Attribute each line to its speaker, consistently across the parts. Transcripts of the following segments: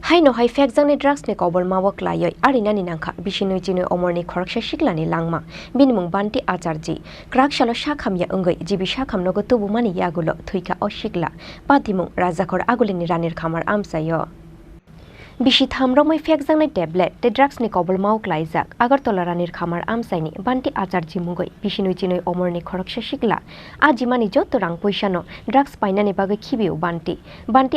Speaker 1: Haino Phekjaknai drugs ni Kobolmao Kwlaiwi Arinani Nangkha Bishinoi Chini Omarni Khoroksa Siklani Langma binimung banti ajarji Khoroksa shakham ya ungoi jibi shakham nogo tubumani yagulo thuika o sikla patimung rajakhor agulini ranir khamar amsayo Bishi thamromai Phekjaknai tablet te drugs ni Kobolmao Klaijak Agartala ranir khamar amsaini banti ajarji mungoi Bishinoi Chini Omarni Khoroksa sikla ajimani joto rang poisano drugs painani bagai khibiu banti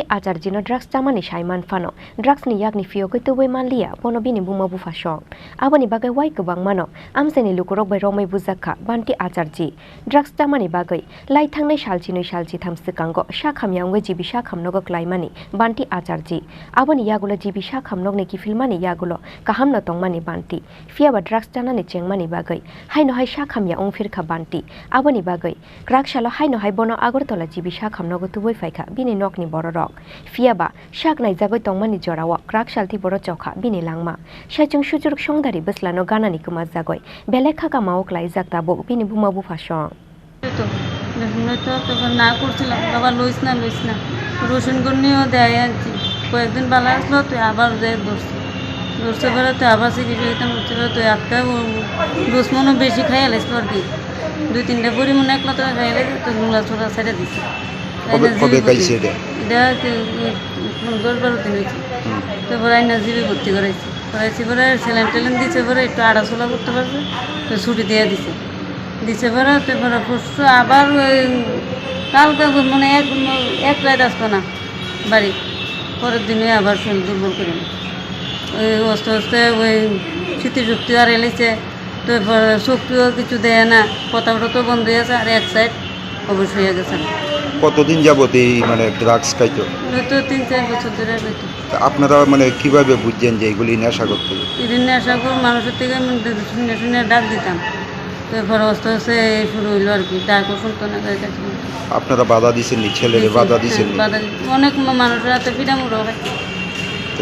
Speaker 1: ajarji no drugs chamani saiman fano drugs ni yakni fiogoi toboi manlia bono bini buma bufa shong abani bagai wai kubang mano amsaini lukurok bai romai bujakha banti ajarji drugs chamani bagai lai thangnai salchi thamsikango shakham yaungoi jibi shakham nogo klaimani banti ajarji abani yagulo jibi shakham nogne kifilmani yagulo kaham no tongmani banti fiaba drugs chanani chengmani bagai haino hai shakham ya ongfirkha banti abani bagai Khoroksa haino hai bono Agartala jibi shakham nogo tuboi faikha bini nokni bororok fiaba shaknai jagoi tongmani jorawa Khoroksa thi boro chokha bini langma saichung sujuruk songdari beslano ganani kuma jagoi belekha ka maok laijak tabo bini buma bufa song
Speaker 2: তো না করছিলাম আবার লইস না রসুন গন্নিও দেয় আর কি কয়েকদিন ভালো আসলো তুই আবার যাই ধরছে পরে তুই আবার চিকিৎসা দিতাম করতে পারে তুই একটা দুশ্মনও বেশি খাইয়া লাইছিল আর কি 2-3টা পরিমাণ একলা তো খাইয়া লাগে তো গুলা ছোড়া ছেড়ে দিছে এটা 10-12 দিন হয়েছে তারপরে আইনা জিবি ভর্তি করাইছি পরে স্যালাইন দিছে পরে একটু আড়াচলা করতে পারছে তো ছুটি দিয়ে দিছে পরে তারপরে পরশু আবার ওই কালকে মানে এক রাত আসতো না বাড়ি পরের দিনে আবার শরীর দুর্বল করে ওই আস্তে ওই স্মৃতিশক্তি আর এলেছে তো শক্তিও কিছু দেয় না কথা তো বন্ধ হয়ে গেছে আর এক সাইড অবশ্যই হয়ে গেছে
Speaker 3: কতদিন যাবত এই মানে ড্রাগস খাইতো
Speaker 2: তো 3-4 বছর ধরে খাইতো
Speaker 3: আপনারা মানে কিভাবে বুঝছেন যে এগুলি নেশা করতে
Speaker 2: নেশাখোর মানুষের থেকে আমি শুনে ডাক দিতাম তারপর আস্তে শুরু হইলো আর কি ডাকও শুনতো না
Speaker 3: আপনারা বাধা দিচ্ছেন ছেলেরে বাধা দিচ্ছেন
Speaker 2: অনেক মানুষের হাতে পিঠামুড়ো হয়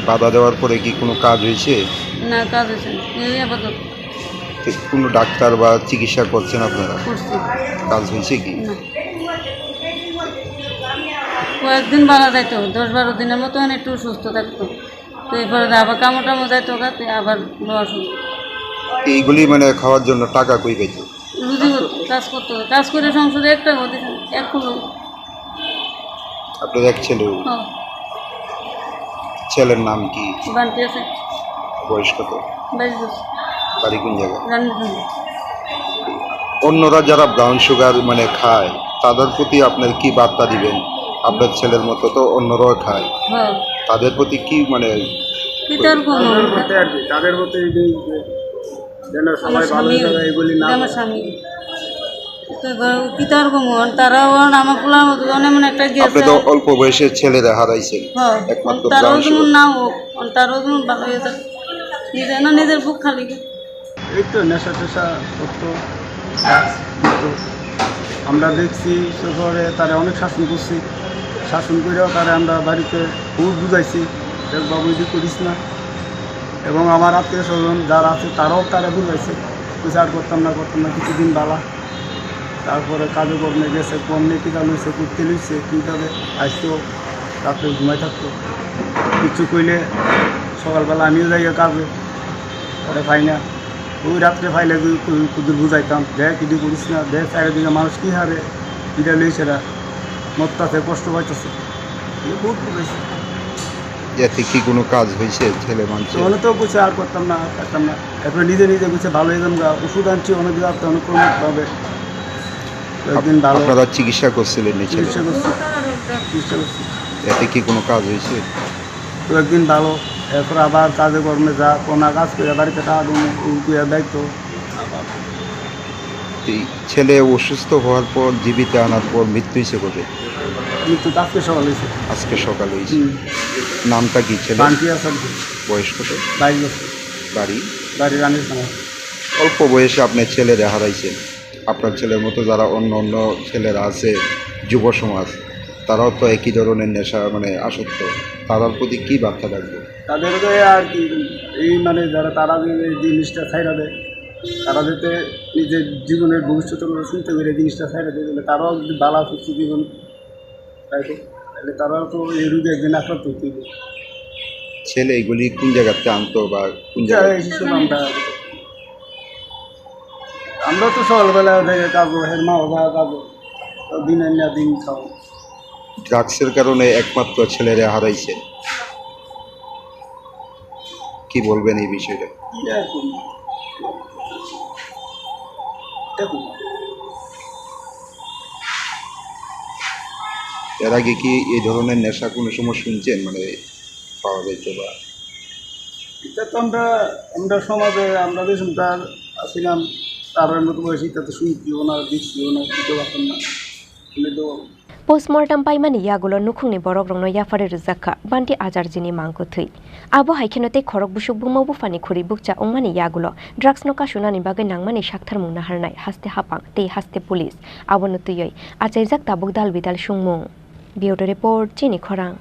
Speaker 3: বাধা দেওয়ার পরে কি কোনো কাজ হয়েছে
Speaker 2: না কাজ হয়েছে এই আপাতত
Speaker 3: কোনো ডাক্তার বা চিকিৎসা করছেন আপনারা কাজ হয়েছে কি
Speaker 2: কয়েকদিন ভালো যাইতো 10-12 দিনের মতো একটু সুস্থ থাকতো তো এরপরে আবার কামড় যাইতো আবার লওয়া শুরু
Speaker 3: এইগুলি মানে খাওয়ার জন্য টাকা কই পাইতো
Speaker 2: রুজি কাজ করে সংসারে একটা এক হলো
Speaker 3: আপনার এক ছেলে ছেলের নাম কি
Speaker 2: বান্টি আছে
Speaker 3: বয়স কত
Speaker 2: 22 বছর
Speaker 3: বাড়ি কোন জায়গায় অন্যরা যারা ব্রাউন সুগার মানে খায় তাদের প্রতি আপনার কি বার্তা দিবেন আপনার ছেলের মতো তো অন্যরাও খায় তাদের প্রতি কি মানে
Speaker 4: তাদের মতো যেন সবাই ভালো থাকে এগুলি না
Speaker 2: আমার স্বামী তো তারাও আমার পোলার মতো অনেক একটা
Speaker 3: আপনি তো অল্প বয়সের ছেলেরা হারাইছেন একমাত্র
Speaker 2: তারাও যেমন না হোক তারাও যেমন ভালো হয়ে যায় নিজের বুক খালি
Speaker 4: এই তো নেশা টেশা করতো আমরা দেখছি শহরে তারা অনেক শাসন করেও তারা আমরা বাড়িতে খুব বুঝাইছি বাবু এটি করিস না এবং আমার আত্মীয় স্বজন যারা আছে তারাও তারা বুঝাইছে বিচার করতাম না কিছুদিন বালা তারপরে কাজে কর্মে গেছে কর্মে টিকা লইছে করতে লইছে কীভাবে আসতো রাত্রে ঘুমাই থাকতো কিছু কইলে সকালবেলা আমিও যাই কাজে পরে পাই না ওই রাত্রে পাইলে কুদুর বুঝাইতাম দেখ কিডি করিস না দেখ চারিদিকে মানুষ কী হারে কিটা লইছে এরা মরতাছে কষ্ট পাইতেছে বহুত বুঝাইছে
Speaker 3: এতে কি কোনো কাজ হয়েছে ছেলে মানুষ
Speaker 4: তাহলে তো বুঝে আর করতাম না এরপরে নিজে বুঝে ভালো হয়ে যাবো ওষুধ আনছি অনেক অনেকভাবে একদিন ভালো
Speaker 3: আপনারা চিকিৎসা করছিলেন
Speaker 4: চিকিৎসা করছি
Speaker 3: এতে কি কোনো কাজ হয়েছে
Speaker 4: তো একদিন ভালো এরপর আবার কাজে কর্মে যা কোনো কাজ করে বাড়িতে টাকা দায়িত্ব
Speaker 3: এই ছেলে অসুস্থ হওয়ার পর জীবিত আনার পর মৃত্যু হয়েছে কবে
Speaker 4: মৃত্যু আজকে সকাল হয়েছে
Speaker 3: নামটা কি ছেলে বয়স কত
Speaker 4: 22 বছর বাড়ি রানীর সমাজ
Speaker 3: অল্প বয়সে আপনার ছেলেরা হারাইছেন আপনার ছেলের মতো যারা অন্য ছেলেরা আছে যুব সমাজ তারাও তো একই ধরনের নেশা মানে আসক্ত তাদের প্রতি কী বার্তা রাখবে
Speaker 4: তাদেরকে আর কি এই মানে যারা তারা এই জিনিসটা ছাইড়া দেয় তারা যাতে নিজের জীবনের ভবিষ্যতের কথা চিন্তা করে জিনিসটা ছাইড়া দেয় তাহলে তারাও যদি ভালো সুস্থ জীবন তাই তো তাহলে তারাও তো এই রোগে একদিন আক্রান্ত হতে
Speaker 3: ছেলে এগুলি কোন জায়গাতে আনতো বা কোন
Speaker 4: যা
Speaker 3: জায়গায়
Speaker 4: এসেছিল আমরা তো সকালবেলা থেকে কাজু হের মা বাবা কাজু দিনের না দিন খাও
Speaker 3: ড্রাগসের কারণে একমাত্র ছেলেরা হারাইছে কি বলবেন এই বিষয়টা?
Speaker 4: এরকম এরকম
Speaker 3: এর আগে কি এই ধরনের নেশা কোনো সময় শুনছেন মানে পাওয়া যাইতো বা
Speaker 4: এটা তো আমরা সমাজে আমরা যে শুনতাম আসছিলাম তার মতো বয়সী তাতে শুনছিও না দেখছিও না কিছু পারতাম না কিন্তু তো
Speaker 1: post-mortem paimani yagulo nukhungni borok rongno yafare ruzakha banti ajar jini mangko thui abo haikhenate khorok busuk bumau bufani khuri bukcha ongmani yagulo drugs no kashunani bagai nangmani shakthar mungna harnai haste hapang te haste police abo no tuyoi achaijak tabuk dal bidal sungmung Bureau report Chini Khorang